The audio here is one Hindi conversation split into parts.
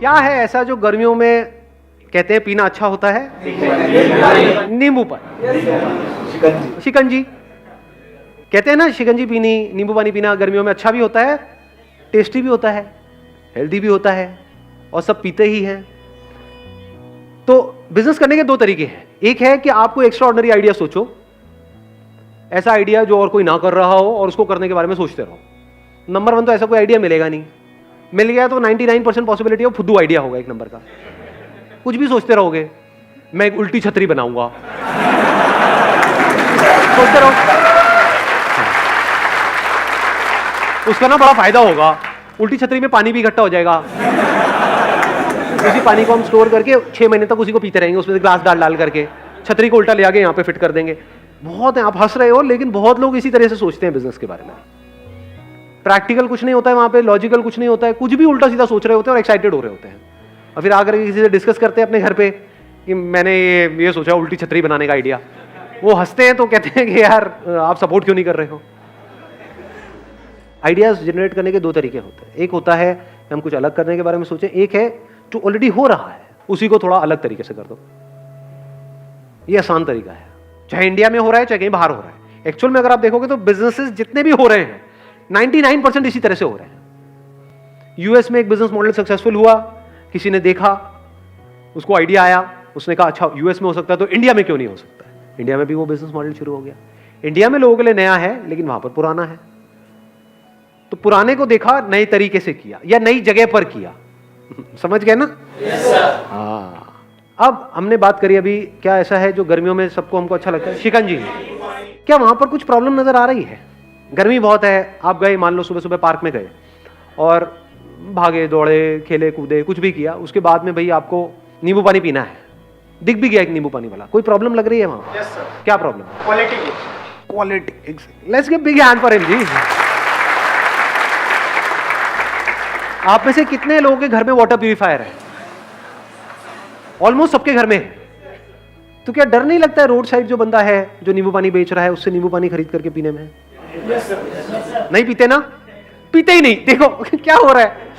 क्या है ऐसा जो गर्मियों में कहते हैं पीना अच्छा होता है? नींबू पानी, शिकंजी। कहते हैं ना शिकंजी पीनी, नींबू पानी पीना गर्मियों में अच्छा भी होता है, टेस्टी भी होता है, हेल्दी भी होता है, और सब पीते ही हैं। तो बिजनेस करने के दो तरीके हैं। एक है कि आपको एक्स्ट्रा ऑर्डिनरी आइडिया सोचो, ऐसा आइडिया जो और कोई ना कर रहा हो और उसको करने के बारे में सोचते रहो। नंबर 1 तो ऐसा कोई आइडिया मिलेगा नहीं, मिल गया तो 99% पॉसिबिलिटी है फुद्दू आइडिया होगा एक नंबर का। कुछ भी सोचते रहोगे, मैं एक उल्टी छतरी बनाऊंगा, सोचते रहो, उसका ना बड़ा फायदा होगा, उल्टी छतरी में पानी भी इकट्ठा हो जाएगा, उसी पानी को हम स्टोर करके 6 महीने तक उसी को पीते रहेंगे, उसमें ग्लास डाल करके छतरी को उल्टा ले आके यहाँ पे फिट कर देंगे। बहुत है, आप हंस रहे हो, लेकिन बहुत लोग इसी तरह से सोचते हैं बिजनेस के बारे में। प्रैक्टिकल कुछ नहीं होता है वहां पे, लॉजिकल कुछ नहीं होता है, कुछ भी उल्टा सीधा सोच रहे होते हैं और एक्साइटेड हो रहे होते हैं, और फिर आकर किसी से डिस्कस करते हैं अपने घर पे कि मैंने ये सोचा उल्टी छतरी बनाने का आइडिया। वो हंसते हैं तो कहते हैं कि यार आप सपोर्ट क्यों नहीं कर रहे हो। आइडियाज जनरेट करने के दो तरीके होते हैं। एक होता है कि हम कुछ अलग करने के बारे में सोचें, एक है जो ऑलरेडी हो रहा है उसी को थोड़ा अलग तरीके से कर दो। ये आसान तरीका है, चाहे इंडिया में हो रहा है चाहे कहीं बाहर हो रहा है। एक्चुअल में अगर आप देखोगे तो बिजनेसेस जितने भी हो रहे हैं 99% इसी तरह से हो रहे हैं। यूएस में एक बिजनेस मॉडल सक्सेसफुल हुआ, किसी ने देखा, उसको आइडिया आया, उसने कहा अच्छा यूएस में हो सकता है तो इंडिया में क्यों नहीं हो सकता है। इंडिया में भी वो बिजनेस मॉडल शुरू हो गया। इंडिया में लोगों के लिए नया है लेकिन वहां पर पुराना है, तो पुराने को देखा, नए तरीके से किया या नई जगह पर किया। समझ गए ना? हाँ। अब हमने बात करी अभी, क्या ऐसा है जो गर्मियों में सबको हमको अच्छा लगता है? शिकंजी। क्या वहां पर कुछ प्रॉब्लम नजर आ रही है? गर्मी बहुत है, आप गए, मान लो सुबह सुबह पार्क में गए और भागे दौड़े, खेले कूदे, कुछ भी किया, उसके बाद में भाई आपको नींबू पानी पीना है, दिख भी गया एक नींबू पानी वाला, कोई प्रॉब्लम लग रही है वहां? Yes sir. क्या problem? Quality. Let's give big hand for him ji. आप में से कितने लोगों के घर में वाटर प्यूरिफायर है? ऑलमोस्ट सबके घर में है। तो क्या डर नहीं लगता है रोड साइड जो बंदा है जो नींबू पानी बेच रहा है उससे नींबू पानी खरीद करके पीने में? नहीं पीते ना, पीते ही नहीं। देखो क्या हो रहा है।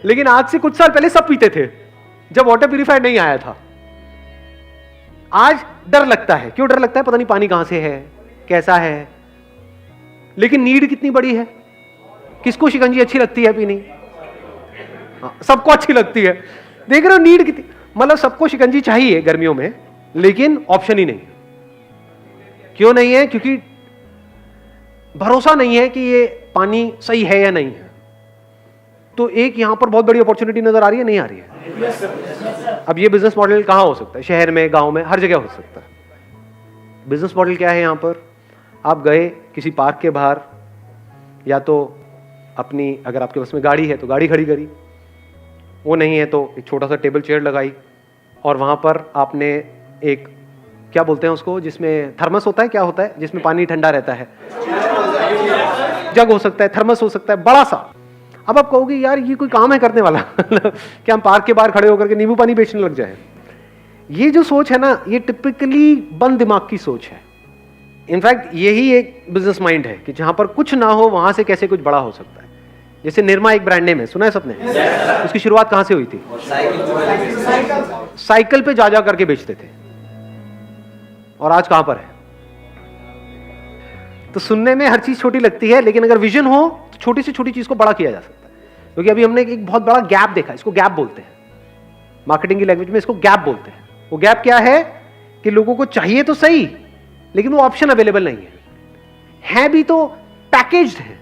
लेकिन आज से कुछ साल पहले सब पीते थे जब वाटर प्यूरिफायर नहीं आया था। आज डर लगता है। क्यों डर लगता है? पता नहीं पानी कहां से है, कैसा है। लेकिन नीड कितनी बड़ी है। किसको शिकंजी अच्छी लगती है पीनी? सबको अच्छी लगती है। देख रहे हो नीड कितनी, मतलब सबको शिकंजी चाहिए गर्मियों में, लेकिन ऑप्शन ही नहीं। क्यों नहीं है? क्योंकि भरोसा नहीं है कि ये पानी सही है या नहीं है। तो एक यहां पर बहुत बड़ी अपॉर्चुनिटी नजर आ रही है, नहीं आ रही है? अब ये बिजनेस मॉडल कहां हो सकता है? शहर में, गांव में, हर जगह हो सकता है। बिजनेस मॉडल क्या है? यहां पर आप गए किसी पार्क के बाहर, या तो अपनी, अगर आपके पास में गाड़ी है तो गाड़ी खड़ी करी, वो नहीं है तो एक छोटा सा टेबल चेयर लगाई, और वहां पर आपने एक, क्या बोलते हैं उसको, जिसमें थर्मस होता है, क्या होता है जिसमें पानी ठंडा रहता है? जग हो सकता है, थर्मस हो सकता है, बड़ा सा। अब आप कहोगे यार ये कोई काम है करने वाला क्या हम पार्क के बाहर खड़े होकर के नींबू पानी बेचने लग जाए? ये जो सोच है ना, ये टिपिकली बंद दिमाग की सोच है। इनफैक्ट यही एक बिजनेस माइंड है कि जहां पर कुछ ना हो वहां से कैसे कुछ बड़ा हो सकता है। जैसे निरमा एक ब्रांड नेम है, सुना है सबने? उसकी शुरुआत कहां से हुई थी? साइकिल पे जा करके बेचते थे, और आज कहां पर है? तो सुनने में हर चीज छोटी लगती है, लेकिन अगर विजन हो तो छोटी से छोटी चीज को बड़ा किया जा सकता है। क्योंकि अभी हमने एक बहुत बड़ा गैप देखा, इसको गैप बोलते हैं मार्केटिंग की लैंग्वेज में, इसको गैप बोलते हैं। वो गैप क्या है कि लोगों को चाहिए तो सही, लेकिन वो ऑप्शन अवेलेबल नहीं है भी तो पैकेज्ड है,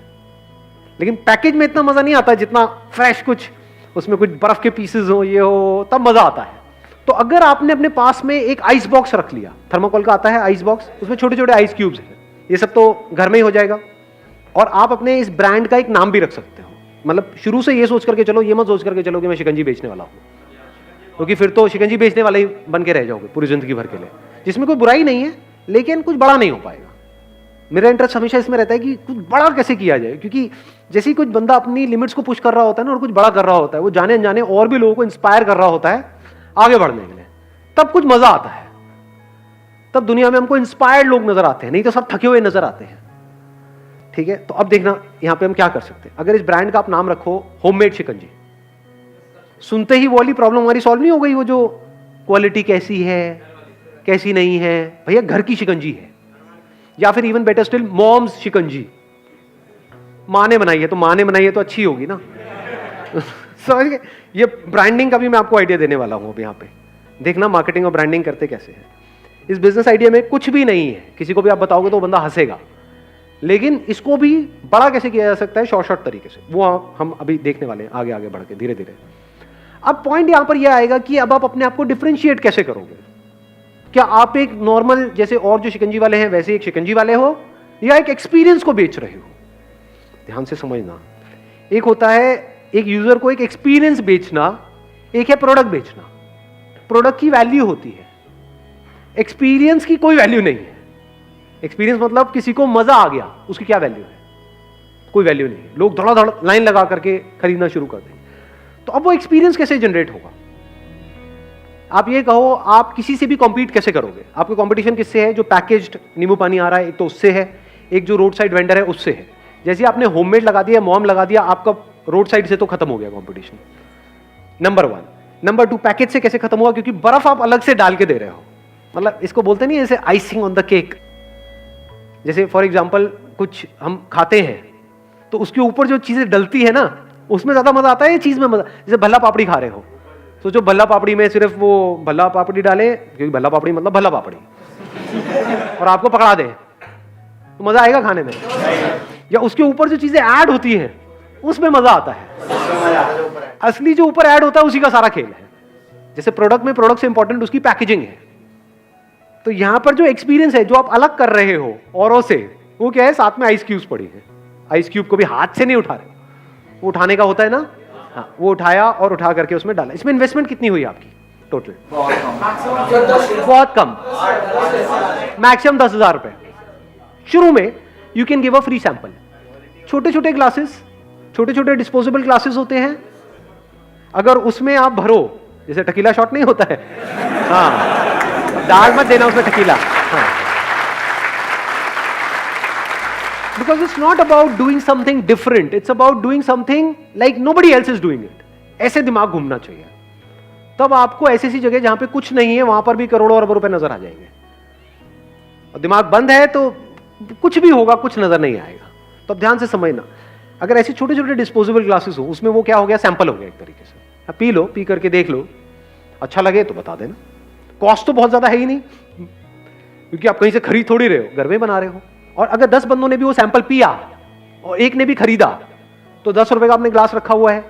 लेकिन पैकेज में इतना मजा नहीं आता जितना फ्रेश कुछ, उसमें कुछ बर्फ के पीसेस हो, ये हो, तब मजा आता है। तो अगर आपने अपने पास में एक आइस बॉक्स रख लिया, थर्माकोल का आता है आइस बॉक्स, उसमें छोटे छोटे आइस क्यूब्स हैं, ये सब तो घर में ही हो जाएगा। और आप अपने इस ब्रांड का एक नाम भी रख सकते हो। मतलब शुरू से ये सोच करके चलो, ये मत सोच करके चलो कि मैं शिकंजी बेचने वाला हूं, क्योंकि फिर तो शिकंजी बेचने वाले ही बन के रह जाओगे पूरी जिंदगी भर के लिए, जिसमें कोई बुराई नहीं है, लेकिन कुछ बड़ा नहीं हो पाएगा। मेरा इंटरेस्ट हमेशा इसमें रहता है कि कुछ बड़ा कैसे किया जाए, क्योंकि जैसे ही कुछ बंदा अपनी लिमिट्स को पुश कर रहा होता है ना, और कुछ बड़ा कर रहा होता है, वो जाने अनजाने और भी लोगों को इंस्पायर कर रहा होता है आगे बढ़ने के लिए, तब कुछ मजा आता है। तब दुनिया में हमको इंस्पायर्ड लोग नजर आते हैं, नहीं तो सब थके हुए नजर आते हैं। ठीक है, तो अब देखना यहां पे हम क्या कर सकते हैं। अगर इस ब्रांड का आप नाम रखो होममेड शिकंजी, सुनते ही वो वाली प्रॉब्लम हमारी सॉल्व नहीं हो गई, वो जो क्वालिटी कैसी है कैसी नहीं है। भैया घर की शिकंजी है, या फिर इवन बेटर स्टिल मॉम्स शिकंजी, माँ ने बनाई है तो माँ ने बनाई है तो अच्छी होगी ना। समझ गए? ये ब्रांडिंग का भी मैं आपको आइडिया देने वाला हूं अब यहाँ पे। देखना मार्केटिंग और ब्रांडिंग करते कैसे है। इस बिजनेस आइडिया में कुछ भी नहीं है, किसी को भी आप बताओगे तो बंदा हंसेगा, लेकिन इसको भी बड़ा कैसे किया जा सकता है शॉर्ट तरीके से, वो हम अभी देखने वाले हैं आगे आगे बढ़ के धीरे धीरे। अब पॉइंट यहां पर यह आएगा कि अब आप अपने आप को डिफरेंशिएट कैसे करोगे। क्या आप एक नॉर्मल जैसे और जो शिकंजी वाले हैं वैसे एक शिकंजी वाले हो, या एक एक्सपीरियंस को बेच रहे हो? ध्यान से समझना, एक होता है एक यूजर को एक एक्सपीरियंस बेचना, एक है प्रोडक्ट बेचना। प्रोडक्ट की वैल्यू होती है, एक्सपीरियंस की कोई वैल्यू नहीं है। एक्सपीरियंस मतलब किसी को मजा आ गया, उसकी क्या वैल्यू है? कोई वैल्यू नहीं है। लोग धड़ाधड़ लाइन लगा करके खरीदना शुरू कर देंगे। तो अब वो एक्सपीरियंस कैसे जनरेट होगा? आप ये कहो, आप किसी से भी कॉम्पीट कैसे करोगे? आपको कंपटीशन किससे है? जो पैकेज्ड नींबू पानी आ रहा है एक तो उससे है, एक जो रोड साइड वेंडर है उससे है। जैसे आपने होममेड लगा दिया, मॉम लगा दिया, आपका रोड साइड से तो खत्म हो गया कंपटीशन, नंबर 1। नंबर 2, पैकेज से कैसे खत्म हुआ? क्योंकि बर्फ आप अलग से डाल के दे रहे हो। मतलब इसको बोलते नहीं जैसे आइसिंग ऑन द केक। जैसे फॉर एग्जांपल कुछ हम खाते हैं तो उसके ऊपर जो चीजें डलती है ना, उसमें ज्यादा मजा आता है, ये चीज में मजा। जैसे भल्ला पापड़ी खा रहे हो, सोचो भल्ला पापड़ी में सिर्फ वो भल्ला पापड़ी डाले, क्योंकि भल्ला पापड़ी मतलब भल्ला पापड़ी, और आपको पकड़ा दे तो मजा आएगा खाने में? या उसके ऊपर जो चीजें ऐड होती हैं उसमें मजा आता है। असली जो ऊपर ऐड होता है उसी का सारा खेल है। जैसे प्रोडक्ट में प्रोडक्ट से इंपॉर्टेंट उसकी पैकेजिंग है, तो यहां पर जो एक्सपीरियंस है जो आप अलग कर रहे हो औरों से, वो क्या है? साथ में आइस क्यूब्स पड़ी है। आइस क्यूब को भी हाथ से नहीं उठा रहे, वो उठाने का होता है ना। हाँ, वो उठाया और उठा करके उसमें डाला। इसमें इन्वेस्टमेंट कितनी हुई आपकी टोटल? बहुत कम, मैक्सिमम 10,000 रुपए। शुरू में you can give a free sample. छोटे छोटे ग्लासेस, छोटे छोटे डिस्पोजेबल ग्लासेस होते हैं, अगर उसमें आप भरो, जैसे टकीला शॉट नहीं होता है, हाँ, डाल मत देना उसमें टकीला। हाँ, because it's not about doing something different, it's about doing something like nobody else is doing it. ऐसे दिमाग घूमना चाहिए, तब आपको ऐसी सी जगह जहां पे कुछ नहीं है वहां पर भी करोड़ों अरबों रुपए नजर आ जाएंगे। और दिमाग बंद है तो कुछ भी होगा, कुछ नजर नहीं आएगा। तो अब ध्यान से समझना, अगर ऐसे छोटे छोटे डिस्पोजेबल ग्लासेस हो, उसमें वो क्या हो गया? सैंपल हो गया एक तरीके से। आप पी लो, पी करके देख लो, अच्छा लगे तो बता देना। कॉस्ट तो बहुत ज्यादा है ही नहीं, क्योंकि आप कहीं से खरीद थोड़ी रहे हो, घर में बना रहे हो। और अगर 10 बंदों ने भी वो सैंपल पिया और एक ने भी खरीदा, तो 10 रुपए का आपने ग्लास रखा हुआ है,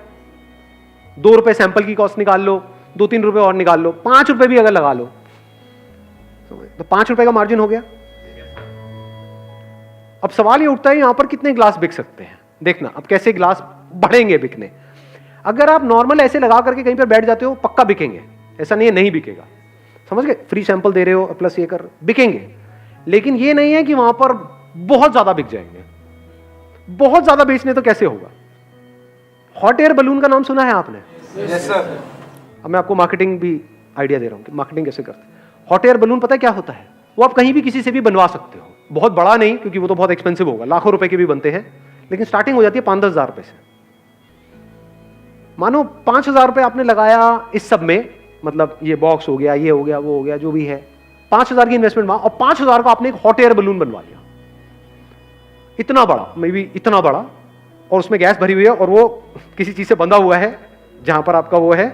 2 रुपए सैंपल की कॉस्ट निकाल लो, 2-3 रुपए और निकाल लो, 5 रुपए भी अगर लगा लो तो 5 रुपए का मार्जिन हो गया। अब सवाल ये उठता है यहां पर कितने ग्लास बिक सकते हैं? देखना अब कैसे ग्लास बढ़ेंगे बिकने। अगर आप नॉर्मल ऐसे लगा करके कहीं पर बैठ जाते हो, पक्का बिकेंगे, ऐसा नहीं है नहीं बिकेगा। समझ गए? फ्री सैंपल दे रहे हो प्लस ये कर, बिकेंगे। लेकिन ये नहीं है कि वहां पर बहुत ज्यादा बिक जाएंगे। बहुत ज्यादा बेचने तो कैसे होगा? हॉट एयर बलून का नाम सुना है आपने? Yes sir. अब मैं आपको मार्केटिंग भी आइडिया दे रहा हूं कि मार्केटिंग कैसे करते हैं। हॉट एयर बलून पता है क्या होता है? वो आप कहीं भी किसी से भी बनवा सकते हो, बहुत बड़ा नहीं क्योंकि वो तो बहुत एक्सपेंसिव होगा, लाखों रुपए के भी बनते हैं, लेकिन स्टार्टिंग हो जाती है 5-10 हजार रुपए से। मानो 5,000 रुपए आपने लगाया इस सब में, मतलब ये बॉक्स हो गया, ये हो गया, वो हो गया, जो भी है, 5,000 की इन्वेस्टमेंट वहां, और 5,000 का आपने एक हॉट एयर बलून बनवा लिया, इतना बड़ा, मे बी इतना बड़ा, और उसमें गैस भरी हुई है और वो किसी चीज से बंधा हुआ है जहां पर आपका वो है,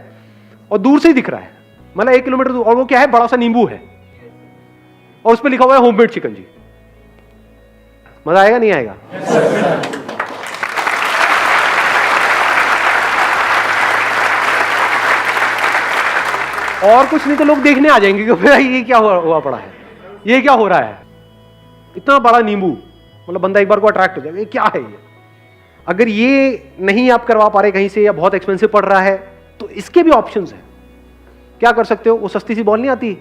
और दूर से ही दिख रहा है, मतलब 1 किलोमीटर दूर, और वो क्या है? बड़ा सा नींबू है और उस पर लिखा हुआ है होममेड शिकंजी। मजा आएगा नहीं आएगा? और कुछ नहीं तो लोग देखने आ जाएंगे कि भाई ये क्या हुआ पड़ा है, ये क्या हो रहा है, इतना बड़ा नींबू, मतलब बंदा एक बार को अट्रैक्ट हो जाएगा, ये क्या है ये। अगर ये नहीं आप करवा पा रहे कहीं से, या बहुत एक्सपेंसिव पड़ रहा है, तो इसके भी ऑप्शंस हैं। क्या कर सकते हो? वो सस्ती सी बॉल नहीं आती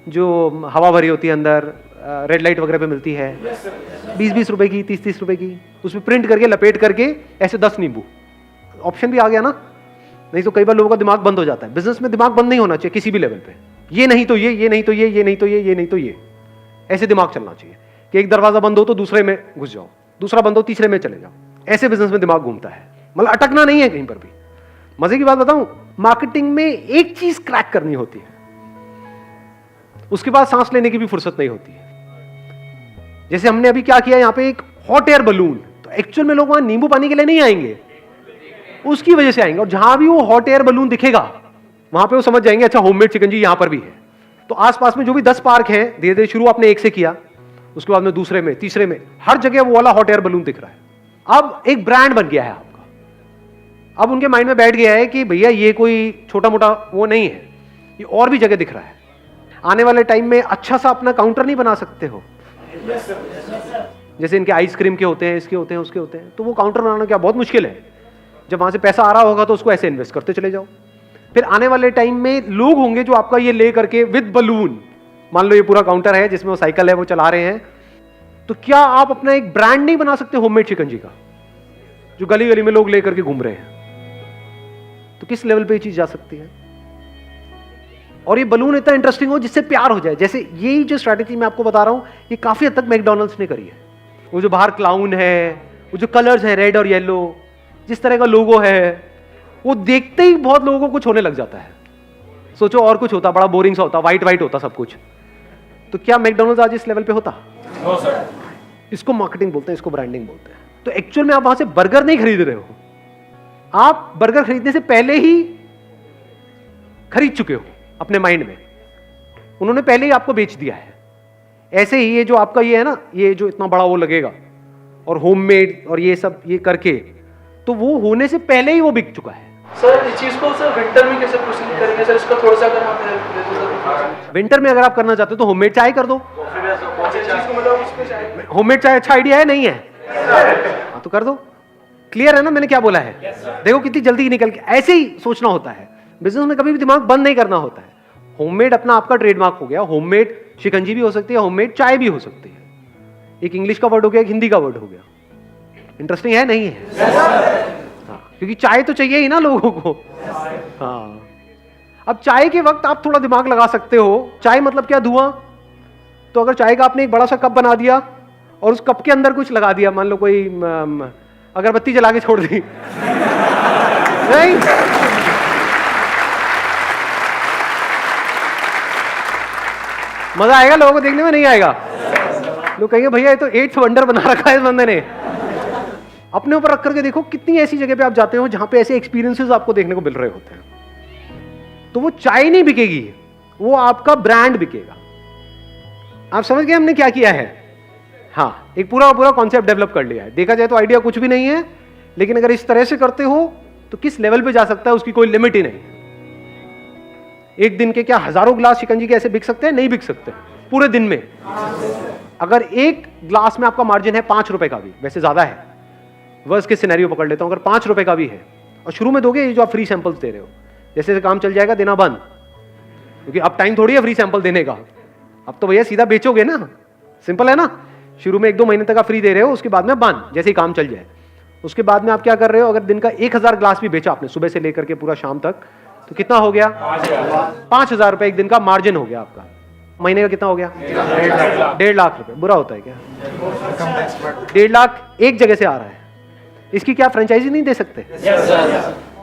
जो हवा भरी होती है अंदर, रेड लाइट वगैरह पे मिलती है, 20-20 रुपए की, 30-30 रुपए की, उसमें प्रिंट करके लपेट करके ऐसे 10 नींबू, ऑप्शन भी आ गया ना। नहीं तो कई बार लोगों का दिमाग बंद हो जाता है। बिजनेस में दिमाग बंद नहीं होना चाहिए किसी भी लेवल पे, ये नहीं तो ये नहीं तो ये नहीं तो ये नहीं तो ये, ऐसे दिमाग चलना चाहिए कि एक दरवाजा बंद हो तो दूसरे में घुस जाओ, दूसरा बंद हो तीसरे में चले जाओ। ऐसे बिजनेस में दिमाग घूमता है, मतलब अटकना नहीं है कहीं पर भी। मजे की बात बताऊं, मार्केटिंग में एक चीज क्रैक करनी होती है, उसके बाद सांस लेने की भी फुर्सत नहीं होती है। जैसे हमने अभी क्या किया यहां पे, एक हॉट एयर बलून, तो एक्चुअल में लोग वहां नींबू पानी के लिए नहीं आएंगे, उसकी वजह से आएंगे। और जहां भी वो हॉट एयर बलून दिखेगा वहां पे वो समझ जाएंगे अच्छा होममेड शिकंजी यहां पर भी है। तो आसपास में जो भी 10 पार्क हैं, धीरे धीरे शुरू आपने एक से किया, उसके बाद में दूसरे में, तीसरे में, हर जगह वो वाला हॉट एयर बलून दिख रहा है। अब एक ब्रांड बन गया है आपका। अब उनके माइंड में बैठ गया है कि भैया ये कोई छोटा मोटा वो नहीं है, ये और भी जगह दिख रहा है। आने वाले टाइम में अच्छा सा अपना काउंटर नहीं बना सकते हो? जैसे इनके आइसक्रीम के होते हैं, इसके होते हैं, उसके होते हैं, तो वो काउंटर बनाना क्या बहुत मुश्किल है। जब वहां से पैसा आ रहा होगा तो उसको ऐसे इन्वेस्ट करते चले जाओ। फिर आने वाले टाइम में लोग होंगे जो आपका ये ले करके विद बलून, मान लो ये पूरा काउंटर है जिसमें वो साइकिल है वो चला रहे हैं, तो क्या आप अपना एक ब्रांड नहीं बना सकते होममेड शिकंजी का, जो गली गली में लोग लेकर के घूम रहे हैं? तो किस लेवल पे ये चीज जा सकती है? और ये बलून इतना इंटरेस्टिंग हो जिससे प्यार हो जाए। जैसे यही जो स्ट्रैटेजी मैं आपको बता रहा हूं, ये काफी हद तक मैकडॉनल्ड्स ने करी है। वो जो बाहर क्लाउन है, वो जो कलर्स है रेड और येलो, जिस तरह का लोगो है, वो देखते ही बहुत लोगों को कुछ होने लग जाता है। सोचो और कुछ होता, बड़ा बोरिंग सा होता, व्हाइट व्हाइट होता सब कुछ, तो क्या मैकडॉनल्ड्स आज इस लेवल पे होता? No sir. इसको मार्केटिंग बोलते हैं, इसको ब्रांडिंग बोलते हैं। तो एक्चुअल में आप वहां से बर्गर नहीं खरीद रहे हो, आप बर्गर खरीदने से पहले ही खरीद चुके हो अपने माइंड में, उन्होंने पहले ही आपको बेच दिया है। ऐसे ही ये जो आपका ये है ना, ये जो इतना बड़ा वो लगेगा और होममेड और ये सब ये करके, तो वो होने से पहले ही वो बिक चुका है। सर इस चीज को सर विंटर में कैसे प्रोसीड करेंगे सर, इसका थोड़ा सा अगर आप हेल्प दे दो सर। विंटर में अगर आप करना चाहते हो तो होममेड चाय कर दो। होममेड चाय अच्छा आइडिया है नहीं है? हाँ तो कर दो। क्लियर है ना मैंने क्या बोला है? देखो कितनी जल्दी निकल के, ऐसे ही सोचना होता है बिजनेस में, कभी भी दिमाग बंद नहीं करना होता है। होममेड अपना आपका ट्रेडमार्क हो गया। होममेड शिकंजी भी हो सकती है, होममेड चाय भी हो सकती है। एक इंग्लिश का वर्ड हो गया, एक हिंदी का वर्ड हो गया। इंटरेस्टिंग है नहीं है? हाँ, क्योंकि चाय तो चाहिए ही ना लोगों को। हाँ, अब चाय के वक्त आप थोड़ा दिमाग लगा सकते हो। चाय मतलब क्या? धुआं। तो अगर चाय का आपने एक बड़ा सा कप बना दिया और उस कप के अंदर कुछ लगा दिया, मान लो कोई अगरबत्ती जला के छोड़ दी नहीं, मजा आएगा लोगों को देखने में? नहीं आएगा। लोग कहेंगे भैया ये तो 8th वंडर बना रखा है इस बंदे ने। अपने ऊपर रख करके देखो, कितनी ऐसी जगह पे आप जाते हो जहां पे ऐसे एक्सपीरियंसेस आपको देखने को मिल रहे होते हैं। तो वो चाय नहीं बिकेगी, वो आपका ब्रांड बिकेगा। आप समझ गए हमने क्या किया है? हाँ, एक पूरा पूरा कॉन्सेप्ट डेवलप कर लिया है। देखा जाए तो आइडिया कुछ भी नहीं है, लेकिन अगर इस तरह से करते हो तो किस लेवल पे जा सकता है उसकी कोई लिमिट ही नहीं। एक दिन के क्या हजारों ग्लास शिकंजी के ऐसे बिक सकते हैं? नहीं बिक सकते पूरे दिन में। अगर एक ग्लास में आपका मार्जिन है 5 रुपए का भी, वैसे ज्यादा है, वर्स्ट के सिनेरियो पकड़ लेता हूं, अगर 5 रुपए का भी है और शुरू में दोगे, ये जो आप फ्री सैंपल्स दे रहे हो, जैसे जैसे काम चल जाएगा देना बंद, क्योंकि अब टाइम थोड़ी है फ्री सैंपल देने का। अब तो भैया सीधा बेचोगे ना, सिंपल है ना। शुरू में 1-2 महीने तक आप फ्री दे रहे हो, उसके बाद में बंद, जैसे ही काम चल जाए। उसके बाद में आप क्या कर रहे हो? अगर दिन का 1000 ग्लास भी बेचा आपने सुबह से लेकर के पूरा शाम तक, तो कितना हो गया? 5000 रुपए एक दिन का मार्जिन हो गया आपका। महीने का कितना हो गया? 1.5 लाख रुपए। बुरा होता है क्या? 1.5 लाख एक जगह से आ रहा है। इसकी क्या फ्रेंचाइजी नहीं दे सकते?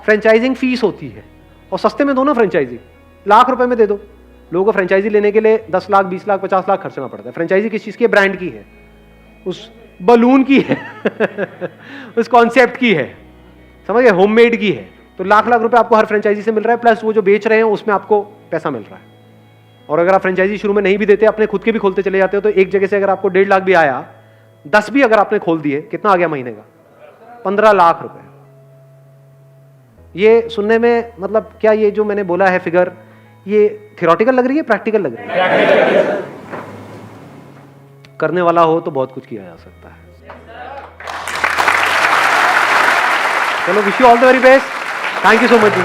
फ्रेंचाइजिंग फीस होती है, और सस्ते में दो ना फ्रेंचाइजी, लाख रुपए में दे दो। लोगों को फ्रेंचाइजी लेने के लिए 10 लाख 20 लाख 50 लाख खर्चना पड़ता है। फ्रेंचाइजी किस चीज की है? ब्रांड की है, उस बलून की है उस कॉन्सेप्ट की है, समझ गए? होममेड की है। तो लाख लाख रुपए आपको हर फ्रेंचाइजी से मिल रहा है, प्लस वो जो बेच रहे हैं उसमें आपको पैसा मिल रहा है। और अगर आप फ्रेंचाइजी शुरू में नहीं भी देते, अपने खुद के भी खोलते चले जाते हो, तो एक जगह से अगर आपको 1.5 लाख भी आया, 10 भी अगर आपने खोल दिए, कितना आ गया महीने का? 15 लाख रुपए। ये सुनने में मतलब क्या, ये जो मैंने बोला है फिगर, ये थियोरेटिकल लग रही है, प्रैक्टिकल लग रही है? करने वाला हो तो बहुत कुछ किया जा सकता है। चलो, wish you all the very best. Thank you so much ji.